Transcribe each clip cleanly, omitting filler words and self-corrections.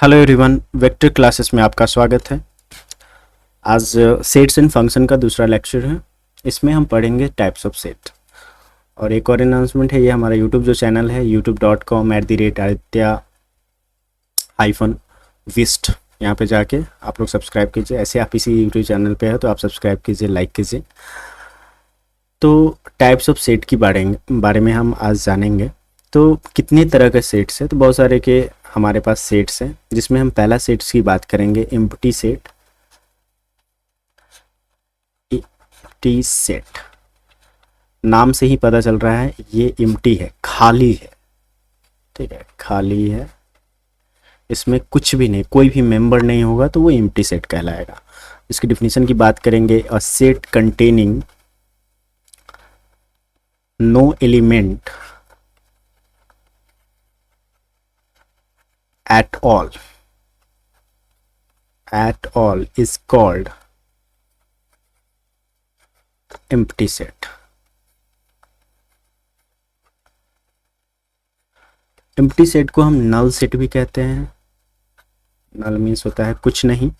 Hello everyone, vector classes में आपका स्वागत है। आज सेट्स एंड फंक्शन का दूसरा लेक्चर है। इसमें हम पढ़ेंगे टाइप्स ऑफ सेट। और एक और अनाउंसमेंट है, ये हमारा यूट्यूब जो चैनल है youtube.com/aditya-vist, यहाँ पे जाके आप लोग सब्सक्राइब कीजिए। ऐसे आप इसी यूट्यूब चैनल पे है तो आप सब्सक्राइब कीजिए, लाइक कीजिए। तो टाइप्स ऑफ सेट की बारे में हम आज जानेंगे। तो कितने तरह के सेट्स हैं, तो बहुत सारे के हमारे पास सेट्स हैं, जिसमें हम पहला सेट्स की बात करेंगे, एम्प्टी सेट। एम्प्टी सेट नाम से ही पता चल रहा है ये एम्प्टी है, खाली है। ठीक है, खाली है, इसमें कुछ भी नहीं, कोई भी मेंबर नहीं होगा तो वो एम्प्टी सेट कहलाएगा। इसकी डिफिनीशन की बात करेंगे, a set containing no element at all is called empty set. empty set को हम null set भी कहते हैं। null मीन्स होता है कुछ नहीं,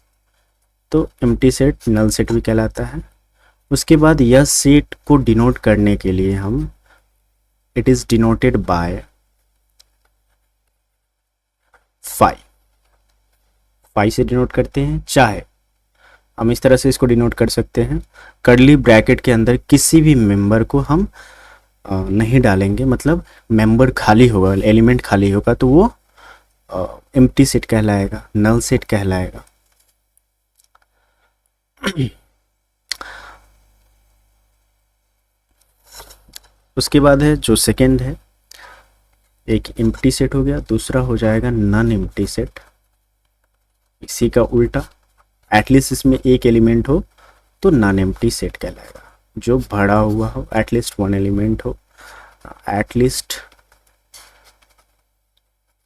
तो empty set null set भी कहलाता है। उसके बाद यह सेट को डिनोट करने के लिए हम it is denoted by phi से डिनोट करते हैं। चाहे हम इस तरह से इसको डिनोट कर सकते हैं, कर्ली ब्रैकेट के अंदर किसी भी मेंबर को हम नहीं डालेंगे, मतलब मेंबर खाली होगा, एलिमेंट खाली होगा तो वो एम्प्टी सेट कहलाएगा, नल सेट कहलाएगा। उसके बाद है जो सेकेंड है, एक एम्प्टी सेट हो गया, दूसरा हो जाएगा नॉन एम्प्टी सेट। इसी का उल्टा, एटलीस्ट इसमें एक एलिमेंट हो तो नॉन एम्प्टी सेट कहलाएगा। जो भरा हुआ हो, एटलीस्ट वन एलिमेंट हो, at least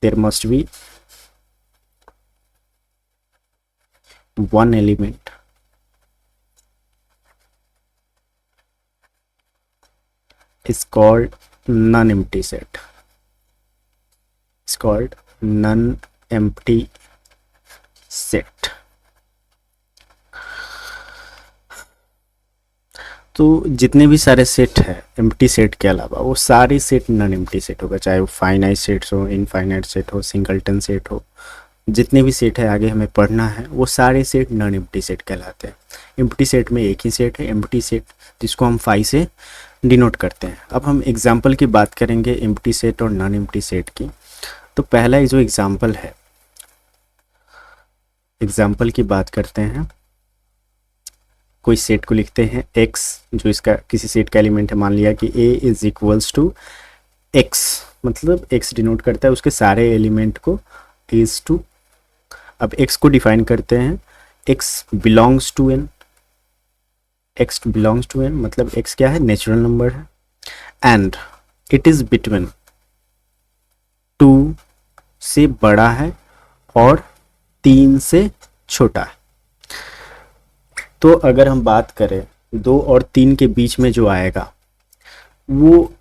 there must be one element is called non-empty set. It's called non-empty set. तो जितने भी सारे सेट है एम्प्टी सेट के अलावा, वो सारे सेट नॉन एम्प्टी सेट होगा, चाहे वो फाइनाइट सेट्स हो, इनफाइनाइट सेट हो, सिंगलटन सेट हो। जितने भी सेट है आगे हमें पढ़ना है, वो सारे सेट नॉन एम्प्टी सेट कहलाते हैं। एम्प्टी सेट में एक ही सेट है एम्प्टी सेट, जिसको हम फाई से डिनोट करते हैं। अब हम एग्जाम्पल की बात करेंगे एम्प्टी सेट और नॉन एम्प्टी सेट की। तो पहला जो एग्जाम्पल है, एग्जाम्पल की बात करते हैं। कोई सेट को लिखते हैं x, जो इसका किसी सेट का एलिमेंट है। मान लिया कि a is equals to x, मतलब x डिनोट करता है उसके सारे एलिमेंट को इज टू। अब x को डिफाइन करते हैं, x belongs to n। x belongs to n मतलब x क्या है, नेचुरल नंबर है, एंड इट इज बिटवीन 2 से बड़ा है और 3 से छोटा है। तो अगर हम बात करें 2 और 3 के बीच में जो आएगा वो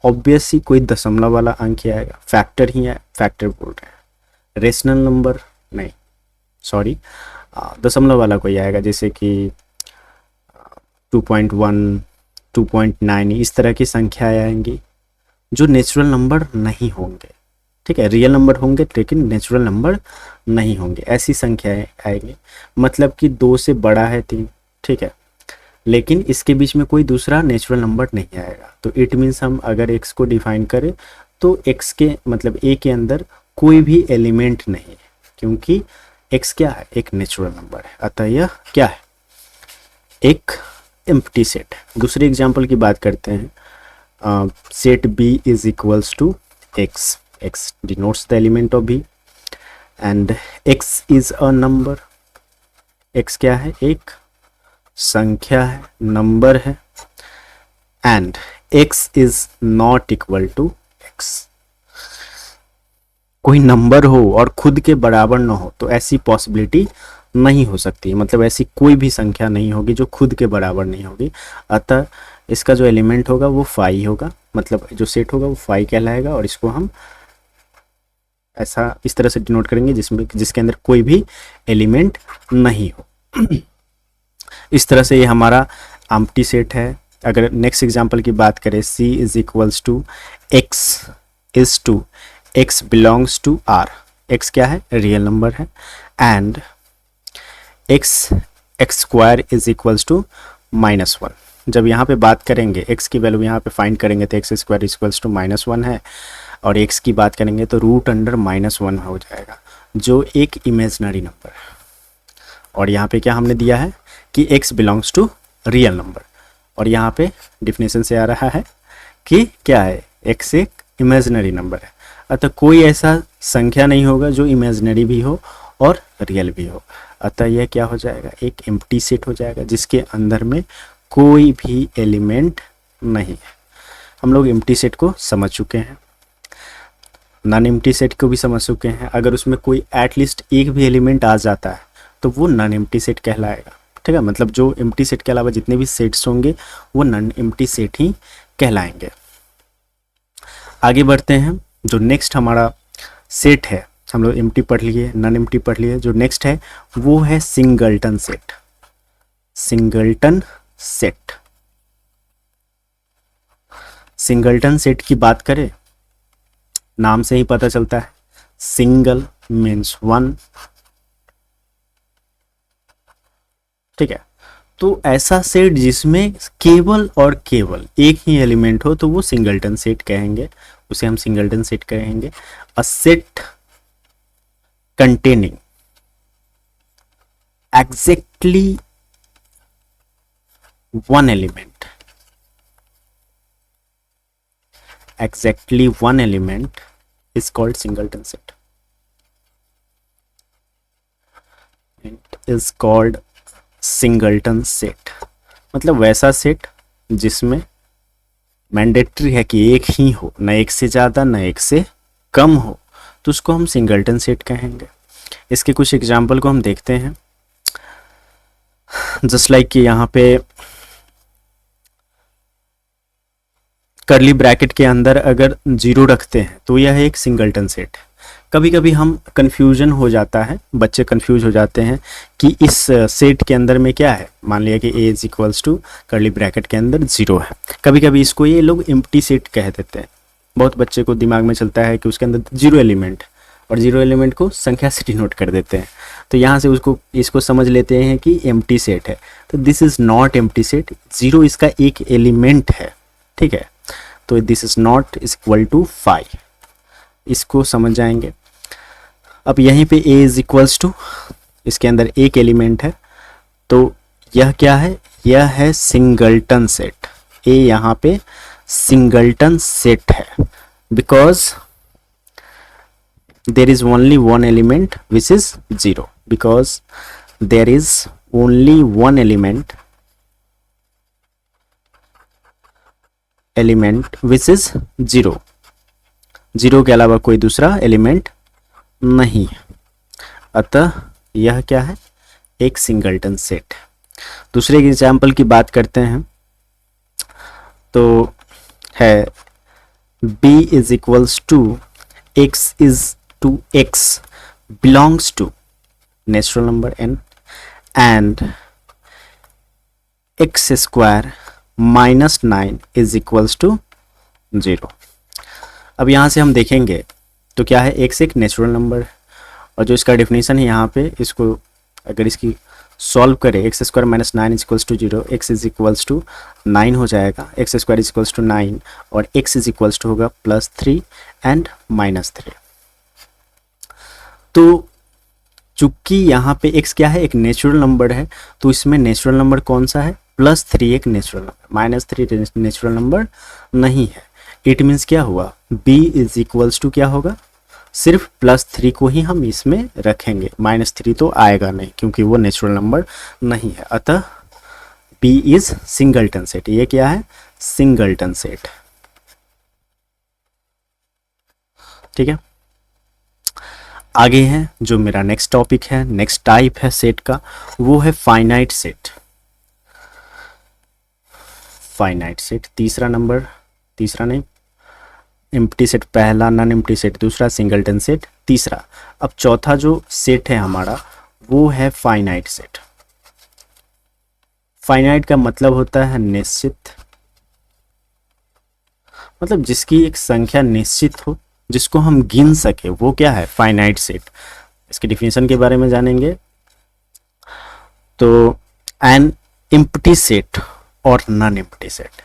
ऑब्वियस ही कोई दशमलव वाला अंक ही आएगा, फैक्टर ही है, फैक्टर बोल रहे हैं, रेशनल नंबर नहीं, सॉरी, दशमलव वाला कोई आएगा, जैसे कि 2.1, 2.9, इस तरह की संख्याएं आएंगी जो नेचुरल नंबर नहीं होंगे। ठीक है, रियल नंबर होंगे लेकिन नेचुरल नंबर नहीं होंगे, ऐसी संख्याएं आएंगी। मतलब कि 2 से बड़ा है 3, ठीक है, लेकिन इसके बीच में कोई दूसरा नेचुरल नंबर नहीं आएगा। तो इट मीन्स हम अगर x को डिफाइन करें तो x के मतलब a के अंदर कोई भी एलिमेंट नहीं है, क्योंकि x क्या है, एक नेचुरल नंबर है, अतः यह क्या है, एक एम्प्टी सेट है। दूसरे एग्जाम्पल की बात करते हैं, set b is equals to x, x denotes the element of b and x is a number। x क्या है, एक संख्या है, नंबर है, and x is not equal to x। कोई नंबर हो और खुद के बराबर ना हो तो ऐसी पॉसिबिलिटी नहीं हो सकती, मतलब ऐसी कोई भी संख्या नहीं होगी जो खुद के बराबर नहीं होगी। अतः इसका जो एलिमेंट होगा वो फाई होगा, मतलब जो सेट होगा वो फाई कहलाएगा, और इसको हम ऐसा इस तरह से डिनोट करेंगे जिसके अंदर कोई भी एलिमेंट नहीं हो। इस तरह से ये हमारा एम्प्टी सेट है। अगर नेक्स्ट एग्जांपल की बात करें, C is equals to x is to x belongs to R। x क्या है? रियल नंबर है। And x square is equals to -1। जब यहाँ पे बात करेंगे x की वैल्यू यहाँ पे फाइंड करेंगे तो x स्क्वायर इक्वल्स टू -1 है, और x की बात करेंगे तो √(-1) हो जाएगा, जो एक इमेजनरी नंबर है। और यहाँ पे क्या हमने दिया है कि x belongs to real number, और यहाँ पे डिफिनेशन से आ रहा है कि क्या है, x एक इमेजनरी नंबर है। अतः कोई ऐसा संख्या नहीं होगा जो इमेजनरी भी हो और रियल भी हो। अतः यह क्या हो जाएगा, एक एम्प्टी सेट हो जाएगा जिसके अंदर में कोई भी एलिमेंट नहीं है। हम लोग एम्प्टी सेट को समझ चुके हैं, नॉन एम्प्टी सेट को भी समझ चुके हैं। अगर उसमें कोई एटलीस्ट एक भी एलिमेंट आ जाता है तो वो नॉन एम्प्टी सेट कहलाएगा। ठीक है, मतलब जो एम्प्टी सेट के अलावा जितने भी सेट्स होंगे वो नॉन एम्प्टी सेट ही कहलाएंगे। आगे बढ़ते हैं। जो नेक्स्ट हमारा सेट है, हम लोग एम्प्टी पढ़ लिए, नॉन एम्प्टी पढ़ लिए, जो नेक्स्ट है वो है singleton set. Singleton set, singleton set की बात करें, नाम से ही पता चलता है, सिंगल मीन्स वन। ठीक है, तो ऐसा सेट जिसमें केवल और केवल एक ही एलिमेंट हो तो वो सिंगलटन सेट कहेंगे, उसे हम सिंगलटन सेट कहेंगे। अ set containing exactly one element, exactly one element is called singleton set. It is called singleton set। मतलब वैसा सेट जिसमें मैंडेटरी है कि एक ही हो, न एक से ज़्यादा न एक से कम हो, तो उसको हम सिंगलटन सेट कहेंगे। इसके कुछ एग्जाम्पल को हम देखते हैं। जस्ट लाइक कि यहाँ पे करली ब्रैकेट के अंदर अगर 0 रखते हैं तो यह एक सिंगलटन सेट है। कभी कभी हम कंफ्यूजन हो जाता है, बच्चे कंफ्यूज हो जाते हैं कि इस सेट के अंदर में क्या है। मान लिया कि a is equals to curly bracket के अंदर 0 है, कभी कभी इसको ये लोग एम्प्टी सेट कह देते हैं। बहुत बच्चे को दिमाग में चलता है कि उसके अंदर 0 एलिमेंट, और 0 एलिमेंट को संख्या से डिनोट कर देते हैं, तो यहाँ से इसको समझ लेते हैं कि एम्प्टी सेट है। तो this is not empty set, 0 इसका एक एलिमेंट है। ठीक है, तो this is not is equal to 5, इसको समझ जाएंगे। अब यहीं पे a इज इक्वल्स टू, इसके अंदर एक एलिमेंट है, तो यह क्या है, यह है सिंगलटन सेट। a यहाँ पे सिंगलटन सेट है because there is only one element which is 0, because there is only one element which is 0 के अलावा कोई दूसरा एलिमेंट नहीं है। अतः यह क्या है, एक सिंगलटन सेट। दूसरे एग्जाम्पल की बात करते हैं तो है b is equals to x is to x belongs to natural number n and x square -9 is equals to 0। अब यहाँ से हम देखेंगे तो क्या है, x एक नेचुरल नंबर है, और जो इसका डेफिनेशन है यहाँ पे, इसको अगर इसकी सॉल्व करें, x square -9 is equals to 0, x is equals to 9 हो जाएगा, x square is equals to 9 और x इज इक्वल्स टू होगा +3 एंड -3। तो चूंकि यहाँ पे x क्या है, एक नेचुरल नंबर है, तो इसमें नेचुरल नंबर कौन सा है, +3 एक नेचुरल नंबर, -3 नेचुरल नंबर नहीं है। इट मीन्स क्या हुआ, b इज इक्वल्स टू क्या होगा, सिर्फ +3 को ही हम इसमें रखेंगे, -3 तो आएगा नहीं क्योंकि वो नेचुरल नंबर नहीं है। अतः b इज सिंगलटन सेट। ये क्या है, सिंगलटन सेट। ठीक है, आगे है जो मेरा नेक्स्ट टॉपिक है, नेक्स्ट टाइप है सेट का, वो है फाइनाइट सेट। फाइनाइट सेट तीसरा नहीं, एम्प्टी सेट पहला, नॉन एम्प्टी सेट दूसरा, सिंगलटन सेट तीसरा। अब चौथा जो सेट है हमारा वो है फाइनाइट सेट। फाइनाइट का मतलब होता है निश्चित, मतलब जिसकी एक संख्या निश्चित हो, जिसको हम गिन सके, वो क्या है, फाइनाइट सेट। इसकी डिफिनेशन के बारे में जानेंगे। तो एन एम्प्टी सेट और non empty set,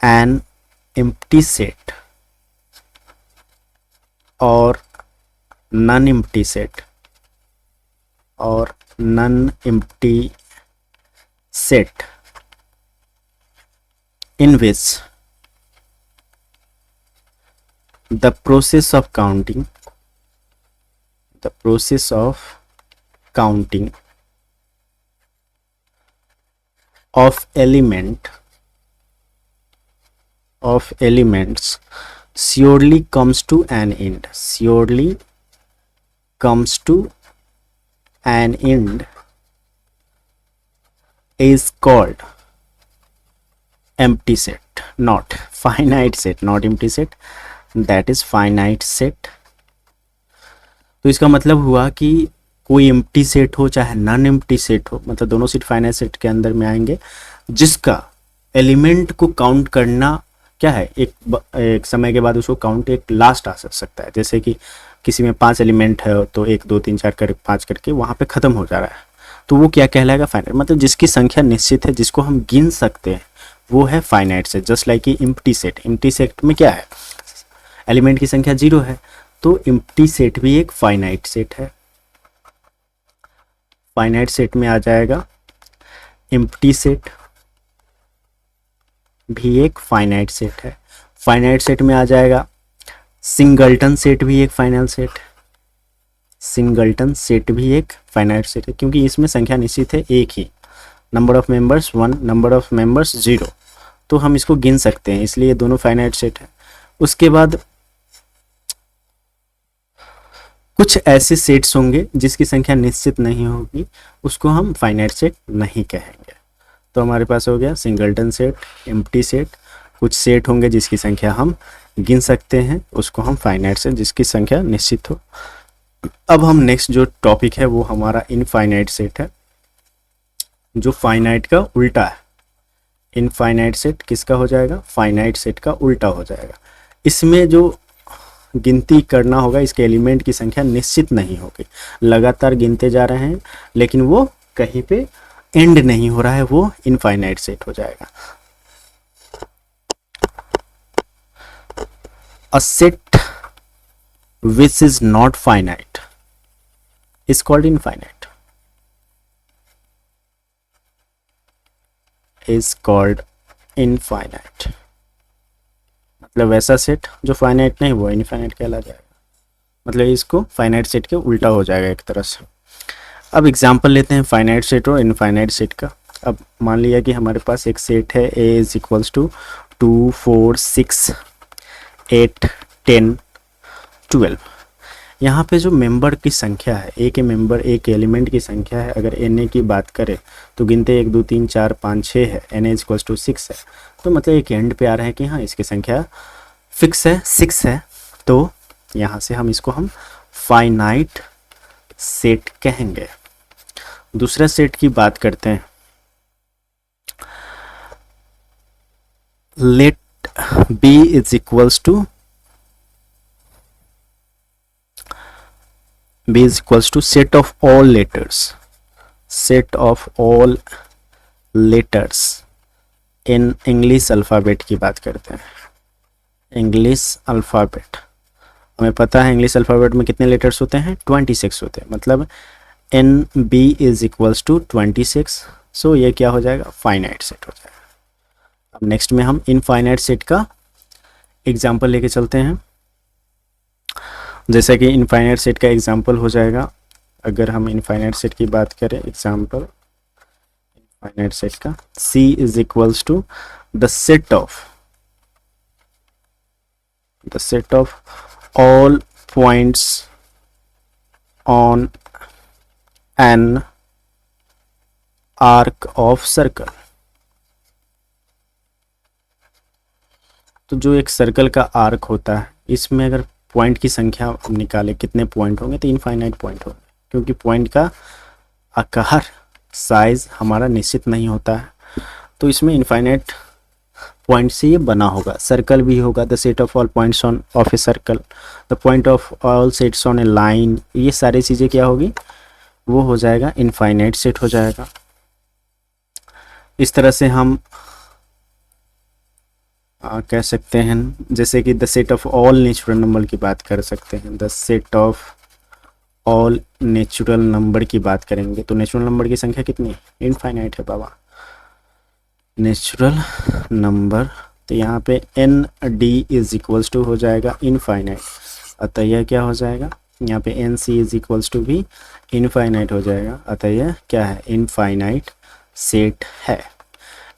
an empty set और नॉन एम्प्टी सेट और non empty set in which the process of counting of elements surely comes to an end, is called empty set, not finite set, not empty set, that is finite set। तो इसका मतलब हुआ कि कोई empty set हो चाहे non empty set हो, मतलब दोनों सेट फाइनाइट सेट के अंदर में आएंगे, जिसका एलिमेंट को काउंट करना क्या है, एक समय के बाद उसको काउंट एक लास्ट आ सकता है। जैसे कि किसी में 5 एलिमेंट है तो 1 2 3 4 कर 5 करके वहाँ पे ख़त्म हो जा रहा है, तो वो क्या कहलाएगा, फाइनाइट। मतलब जिसकी संख्या निश्चित है, जिसको हम गिन सकते हैं, वो है फाइनाइट सेट। जस्ट लाइक कि एम्प्टी सेट में क्या है, एलिमेंट की संख्या 0 है, तो एम्प्टी सेट भी एक फाइनाइट सेट है। फाइनाइट सेट में आ जाएगा एम्प्टी सेट भी एक फाइनाइट सेट है। फाइनाइट सेट में आ जाएगा सिंगलटन सेट भी एक फाइनाइट सेट, सिंगलटन सेट भी एक फाइनाइट सेट है, क्योंकि इसमें संख्या निश्चित है एक ही, number of members 1, number of members 0, तो हम इसको गिन सकते हैं, इसलिए दोनों फाइनाइट सेट है। उसके बाद कुछ ऐसे सेट्स होंगे जिसकी संख्या निश्चित नहीं होगी, उसको हम फाइनाइट सेट नहीं कहेंगे। तो हमारे पास हो गया सिंगलटन सेट, एम्प्टी सेट। कुछ सेट होंगे जिसकी संख्या हम गिन सकते हैं, उसको हम फाइनाइट सेट, जिसकी संख्या निश्चित हो। अब हम नेक्स्ट जो टॉपिक है वो हमारा इनफाइनाइट सेट है, जो फाइनाइट का उल्टा है। इनफाइनाइट सेट किसका हो जाएगा, फाइनाइट सेट का उल्टा हो जाएगा। इसमें जो गिनती करना होगा, इसके एलिमेंट की संख्या निश्चित नहीं होगी, लगातार गिनते जा रहे हैं लेकिन वो कहीं पे एंड नहीं हो रहा है, वो इनफाइनाइट सेट हो जाएगा। A set which is not finite is called infinite, मतलब ऐसा सेट जो फाइनाइट नहीं वो इनफाइनाइट कहला जाएगा, मतलब इसको फाइनाइट सेट के उल्टा हो जाएगा एक तरह से। अब एग्जांपल लेते हैं फाइनाइट सेट और इनफाइनाइट सेट का। अब मान लिया कि हमारे पास एक सेट है a इज इक्वल्स टू 2 4 6 8 10 12। यहाँ पे जो मेंबर की संख्या है, एक मेंबर एक एलिमेंट की संख्या है, अगर एन की बात करें तो गिनते 1 2 3 4 5 6 है, एन इज इक्वल्स टू 6 है, तो मतलब एक एंड पे आ रहा है कि हाँ इसकी संख्या फिक्स है 6 है, तो यहाँ से हम इसको हम फाइनाइट सेट कहेंगे। दूसरा सेट की बात करते हैं, let B is equals to b is equals to set of all letters in English alphabet की बात करते हैं। इंग्लिश अल्फ़ाबेट, हमें पता है इंग्लिश अल्फ़ाबेट में कितने लेटर्स होते हैं, 26 होते हैं, मतलब n B is equals to 26। So ये क्या हो जाएगा, फाइनाइट सेट हो जाएगा। अब नेक्स्ट में हम इनफाइनाइट सेट का एग्जाम्पल लेके चलते हैं। जैसा कि इनफाइनाइट सेट का एग्जाम्पल हो जाएगा, अगर हम इनफाइनाइट सेट की बात करें, एग्जाम्पल इनफाइनाइट सेट का, c is equals to the set of all points on an arc of circle. तो जो एक सर्कल का आर्क होता है, इसमें अगर पॉइंट की संख्या निकाले कितने पॉइंट होंगे, तो इनफाइनाइट पॉइंट होंगे, क्योंकि पॉइंट का आकार साइज हमारा निश्चित नहीं होता है। तो इसमें इनफाइनाइट पॉइंट से ये बना होगा। सर्कल भी होगा, the set of all points on off a circle, the point of all sets on A line, ये सारी चीज़ें क्या होगी, वो हो जाएगा इनफाइनाइट सेट हो जाएगा। इस तरह से हम कह सकते हैं, जैसे कि the set of all natural number की बात कर सकते हैं, the set of all natural number की बात करेंगे तो नेचुरल नंबर की संख्या कितनी है, इनफाइनाइट है बाबा। नेचुरल नंबर, तो यहाँ पे n D is equals to हो जाएगा इनफाइनाइट, अतः यह क्या हो जाएगा, यहाँ पे n C is equals to भी इनफाइनाइट हो जाएगा, अतः यह क्या है, इनफाइनाइट सेट है।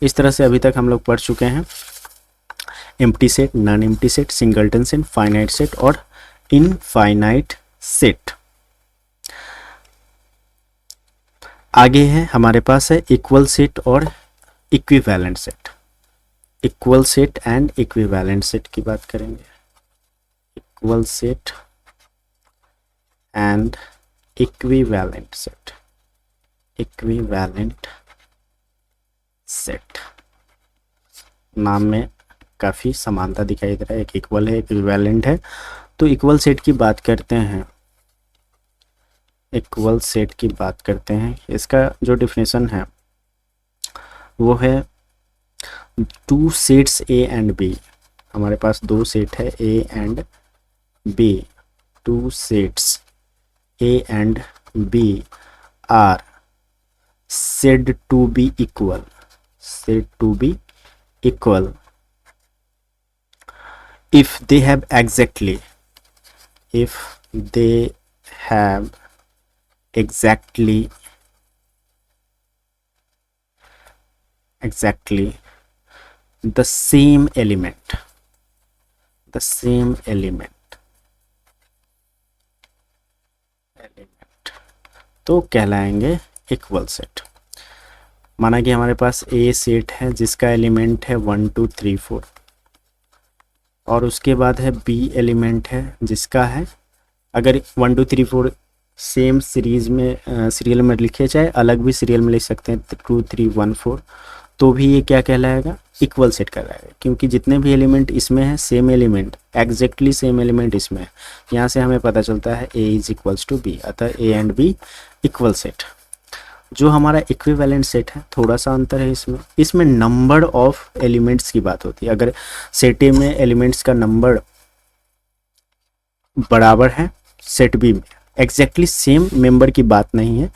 इस तरह से अभी तक हम लोग पढ़ चुके हैं empty set, non empty set, singleton set, finite set और इनफाइनाइट सेट। आगे है हमारे पास है इक्वल सेट और equivalent set. Equal set and equivalent set की बात करेंगे। Equal set and equivalent set. Equivalent set, नाम में काफ़ी समानता दिखाई दे रहा है, एक इक्वल है, इक्विवेलेंट है। तो इक्वल सेट की बात करते हैं, इक्वल सेट की बात करते हैं, इसका जो डिफिनेशन है वो है two sets A and B. हमारे पास दो सेट है A and B, two sets A and B are said to be equal, said to be equal if they have exactly, if they have exactly the same element, the same element तो कहलाएंगे equal set. माना कि हमारे पास ए set है जिसका element है 1 2 3 4 और उसके बाद है बी एलिमेंट है जिसका है, अगर 1 2 3 4 सेम सीरीज में सीरियल में लिखे, चाहे अलग भी सीरियल में लिख सकते हैं 2 3 1 4, तो भी ये क्या कहलाएगा, इक्वल सेट कहलाएगा, क्योंकि जितने भी एलिमेंट इसमें है same element, exactly same element इसमें है। यहाँ से हमें पता चलता है A is equals to B, अतः A and B equal set. जो हमारा इक्विवेलेंट सेट है थोड़ा सा अंतर है इसमें, इसमें नंबर ऑफ एलिमेंट्स की बात होती है। अगर सेट ए में एलिमेंट्स का नंबर बराबर है सेट बी में, एग्जैक्टली सेम मेंबर की बात नहीं है,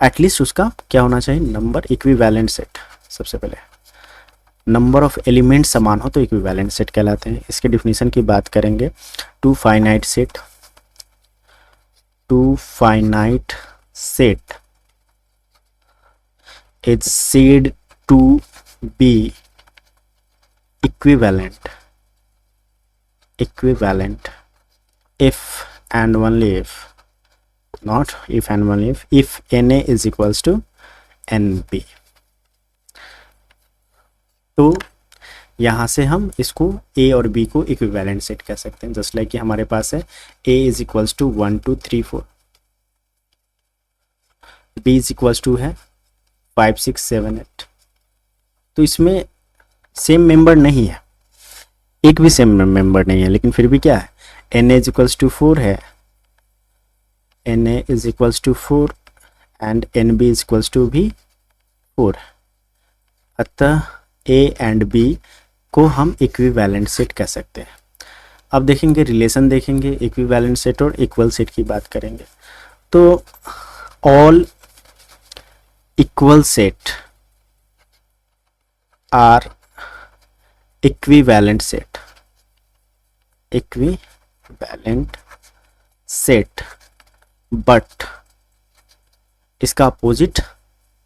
एटलीस्ट उसका क्या होना चाहिए, नंबर इक्विवेलेंट सेट। सबसे पहले नंबर ऑफ एलिमेंट समान हो तो इक्विवेलेंट सेट कहलाते हैं। इसके डिफिनीशन की बात करेंगे, two finite set, two finite set is said to be equivalent if and only if, not if and only if na is equals to nb। तो यहाँ से हम इसको a और b को इक्विवेलेंट सेट कह सकते हैं, जस्ट लाइक कि हमारे पास है a is equals to 1 2 3 4, b is equals to है 5 6 7 8। तो इसमें सेम मेंबर नहीं है, एक भी सेम मेंबर नहीं है, लेकिन फिर भी क्या है, n A is equals to 4 है, n A is equals to 4 and n B is equals to भी 4, अतः ए एंड बी को हम इक्विवेलेंट सेट कह सकते हैं। अब देखेंगे रिलेशन, देखेंगे इक्विवेलेंट सेट और इक्वल सेट की बात करेंगे। तो all equal set are equivalent set, equivalent set, but इसका अपोजिट,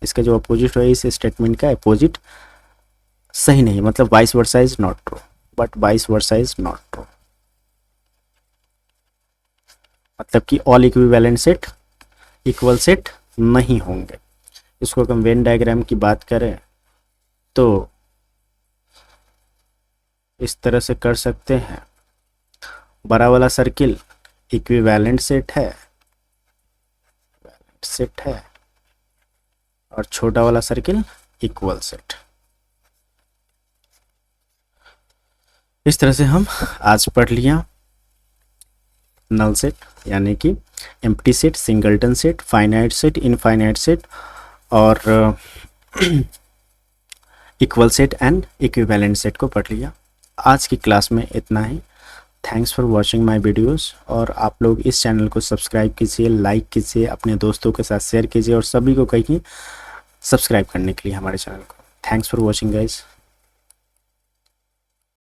इसका जो अपोजिट है इस स्टेटमेंट का अपोजिट सही नहीं, मतलब vice versa is not true, but vice versa is not true, मतलब कि all equivalent set equal set नहीं होंगे। इसको हम वेन डायग्राम की बात करें तो इस तरह से कर सकते हैं। बड़ा वाला सर्किल इक्विवेलेंट सेट है और छोटा वाला सर्किल इक्वल सेट। इस तरह से हम आज पढ़ लिया नल सेट यानी कि empty set, singleton set, finite set, infinite set और equal set and equivalent set को पढ़ लिया। आज की क्लास में इतना ही। Thanks for watching my videos. और आप लोग इस चैनल को सब्सक्राइब कीजिए, लाइक कीजिए, अपने दोस्तों के साथ शेयर कीजिए और सभी को कहिए सब्सक्राइब करने के लिए हमारे चैनल को। Thanks for watching guys.